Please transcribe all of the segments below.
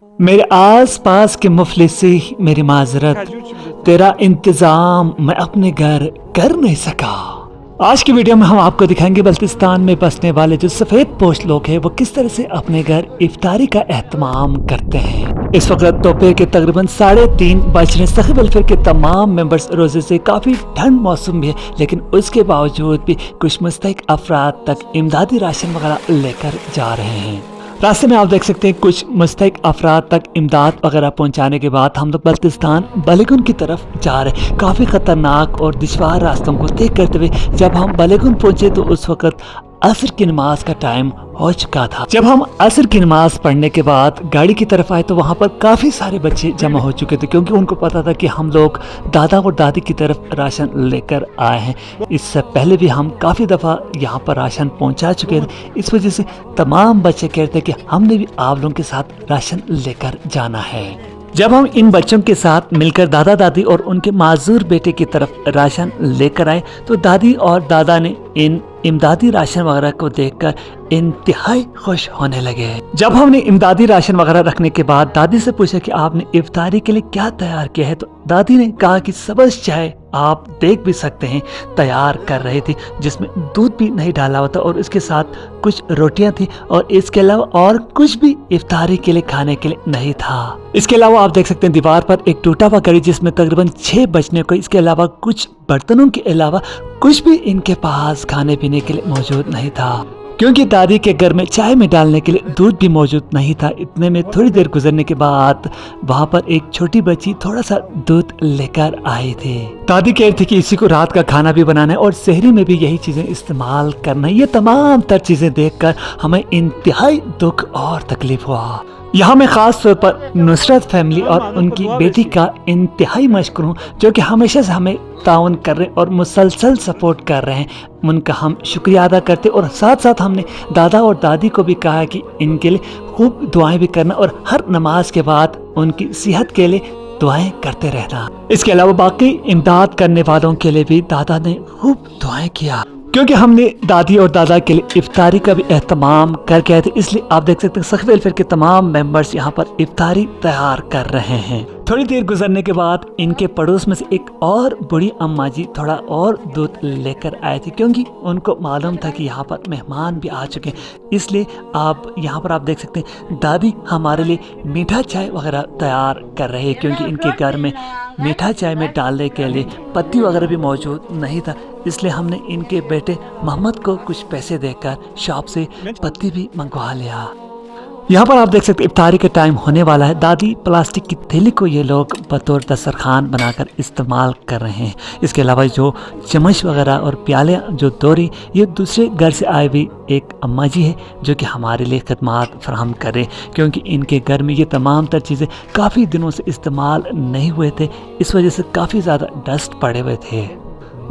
मेरे आस पास के मुफलिसी मेरी माजरत, तेरा इंतजाम मैं अपने घर कर नहीं सका। आज की वीडियो में हम आपको दिखाएंगे बल्तिस्तान में बसने वाले जो सफेद पोश लोग हैं वो किस तरह से अपने घर इफ्तारी का एहतमाम करते हैं। इस वक्त दोपहर के तकरीबन 3:30 बज रहे। सखीब अल-फिर के तमाम मेंबर्स रोजे से काफी ठंड मौसम भी है, लेकिन उसके बावजूद भी कुछ मुस्तहिक अफराद तक इमदादी राशन वगैरह लेकर जा रहे हैं। रास्ते में आप देख सकते हैं कुछ मुस्तहिक अफराद तक इमदाद वगैरह पहुंचाने के बाद हम लोग बल्तिस्तान बलेगुन की तरफ जा रहे हैं। काफ़ी ख़तरनाक और दुश्वार रास्तों को तय करते हुए जब हम बलेगुन पहुंचे तो उस वक्त असर की नमाज का टाइम हो चुका था। जब हम असर की नमाज पढ़ने के बाद गाड़ी की तरफ आए तो वहाँ पर काफ़ी सारे बच्चे जमा हो चुके थे, क्योंकि उनको पता था कि हम लोग दादा और दादी की तरफ राशन लेकर आए हैं। इससे पहले भी हम काफ़ी दफ़ा यहाँ पर राशन पहुँचा चुके थे। इस वजह से तमाम बच्चे कहते कि हमने भी आप लोगों के साथ राशन लेकर जाना है। जब हम इन बच्चों के साथ मिलकर दादा दादी और उनके माजूर बेटे की तरफ राशन लेकर आए तो दादी और दादा ने इन इमदादी राशन वगैरह को देखकर इंतहाई खुश होने लगे। जब हमने इमदादी राशन वगैरह रखने के बाद दादी से पूछा कि आपने इफ्तारी के लिए क्या तैयार किया है, तो दादी ने कहा कि सब्ज़ चाय आप देख भी सकते हैं तैयार कर रही थी, जिसमें दूध भी नहीं डाला हुआ था और इसके साथ कुछ रोटियां थी और इसके अलावा और कुछ भी इफ्तारी के लिए खाने के लिए नहीं था। इसके अलावा आप देख सकते हैं दीवार पर एक टूटा हुआ घड़ी जिसमें तकरीबन 6 बजने को, इसके अलावा कुछ बर्तनों के अलावा कुछ भी इनके पास खाने पीने के लिए मौजूद नहीं था, क्योंकि दादी के घर में चाय में डालने के लिए दूध भी मौजूद नहीं था। इतने में थोड़ी देर गुजरने के बाद वहाँ पर एक छोटी बच्ची थोड़ा सा दूध लेकर आई थी। दादी कह रही थी कि इसी को रात का खाना भी बनाना है और शहरी में भी यही चीजें इस्तेमाल करना है। ये तमाम तर चीजें देखकर हमें इंतहाई दुख और तकलीफ हुआ। यहाँ मैं खास तौर पर नुसरत फैमिली और उनकी बेटी का इंतहाई मशकूर हूँ, जो कि हमेशा से हमें ताउन कर रहे हैं और मुसलसल सपोर्ट कर रहे हैं। उनका हम शुक्रिया अदा करते और साथ साथ हमने दादा और दादी को भी कहा कि इनके लिए खूब दुआएं भी करना और हर नमाज के बाद उनकी सेहत के लिए दुआएं करते रहना। इसके अलावा बाकी इमदाद करने वालों के लिए भी दादा ने खूब दुआएं किया, क्योंकि हमने दादी और दादा के लिए इफ्तारी का भी एहतमाम करके आए थे। इसलिए आप देख सकते हैं सखीब अल-फिर के तमाम मेंबर्स यहाँ पर इफ्तारी तैयार कर रहे हैं। थोड़ी देर गुजरने के बाद इनके पड़ोस में से एक और बड़ी अम्मा जी थोड़ा और दूध लेकर आए थे, क्योंकि उनको मालूम था कि यहाँ पर मेहमान भी आ चुके हैं। इसलिए आप यहाँ पर आप देख सकते हैं दादी हमारे लिए मीठा चाय वगैरह तैयार कर रहे हैं, क्योंकि इनके घर में मीठा चाय में डालने के लिए पत्ती वगैरह भी मौजूद नहीं था। इसलिए हमने इनके बेटे मोहम्मद को कुछ पैसे देकर शॉप से पत्ती भी मंगवा लिया। यहाँ पर आप देख सकते इफ्तारी का टाइम होने वाला है। दादी प्लास्टिक की थैली को ये लोग बतौर दस्तरखान बनाकर इस्तेमाल कर रहे हैं। इसके अलावा जो चम्मच वगैरह और प्याले जो दोरी, ये दूसरे घर से आए हुई एक अम्मा जी है जो कि हमारे लिए खदमात फराहम करें, क्योंकि इनके घर में ये तमाम तर चीज़ें काफ़ी दिनों से इस्तेमाल नहीं हुए थे। इस वजह से काफ़ी ज़्यादा डस्ट पड़े हुए थे।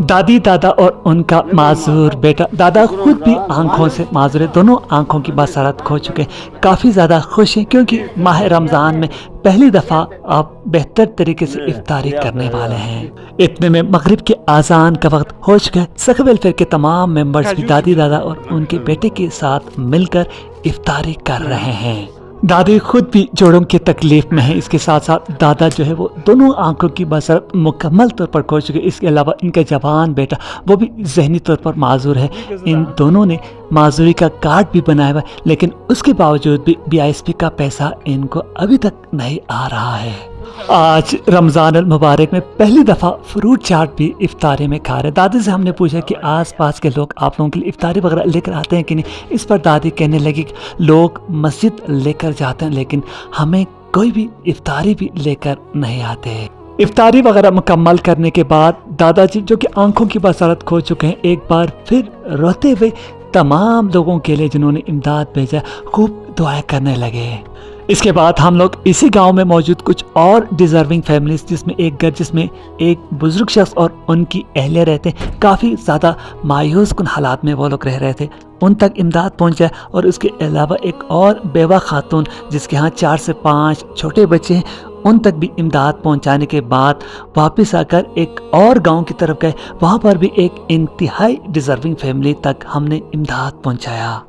दादी दादा और उनका माजूर बेटा, दादा खुद भी आंखों से माजूर है, दोनों आंखों की बसारत खो चुके हैं, काफ़ी ज़्यादा खुश हैं क्योंकि माह रमज़ान में पहली दफ़ा आप बेहतर तरीके से इफ्तारी करने वाले हैं। इतने में मगरिब के आज़ान का वक्त हो चुका है। सखीब अल-फिर के तमाम मेंबर्स भी दादी दादा और उनके बेटे के साथ मिलकर इफ्तारी कर रहे हैं। दादी खुद भी जोड़ों की तकलीफ में है, इसके साथ साथ दादा जो है वो दोनों आंखों की बसरत मुकम्मल तौर पर खो चुके। इसके अलावा इनका जवान बेटा वो भी जहनी तौर पर माजूर है। इन दोनों ने माजूरी का कार्ड भी बनाया हुआ है, लेकिन उसके बावजूद भी BISP का पैसा इनको अभी तक नहीं आ रहा है। आज रमज़ान अल मुबारक में पहली दफ़ा फ्रूट चाट भी इफ्तारी में खा रहे। दादी से हमने पूछा कि आसपास के लोग आप लोगों के लिए इफ्तारी वगैरह लेकर आते हैं कि नहीं। इस पर दादी कहने लगी कि लोग मस्जिद लेकर जाते हैं, लेकिन हमें कोई भी इफ्तारी भी लेकर नहीं आते। इफ्तारी वगैरह मुकम्मल करने के बाद दादाजी जो कि आंखों की बसारत खो चुके हैं, एक बार फिर रोते हुए तमाम लोगों के लिए जिन्होंने इमदाद भेजा खूब दुआएं करने लगे। इसके बाद हम लोग इसी गांव में मौजूद कुछ और डिजर्विंग फैमिलीज, जिसमें एक घर जिसमें एक बुजुर्ग शख्स और उनकी अहलिया रहते हैं, काफ़ी ज़्यादा मायूस कुन हालात में वो लोग रह रहे थे, उन तक इमदाद पहुंचा। और उसके अलावा एक और बेवा खातून जिसके यहाँ 4 से 5 छोटे बच्चे हैं, उन तक भी इमदाद पहुंचाने के बाद वापस आकर एक और गांव की तरफ गए। वहाँ पर भी एक इंतहाई डिजर्विंग फैमिली तक हमने इमदाद पहुंचाया।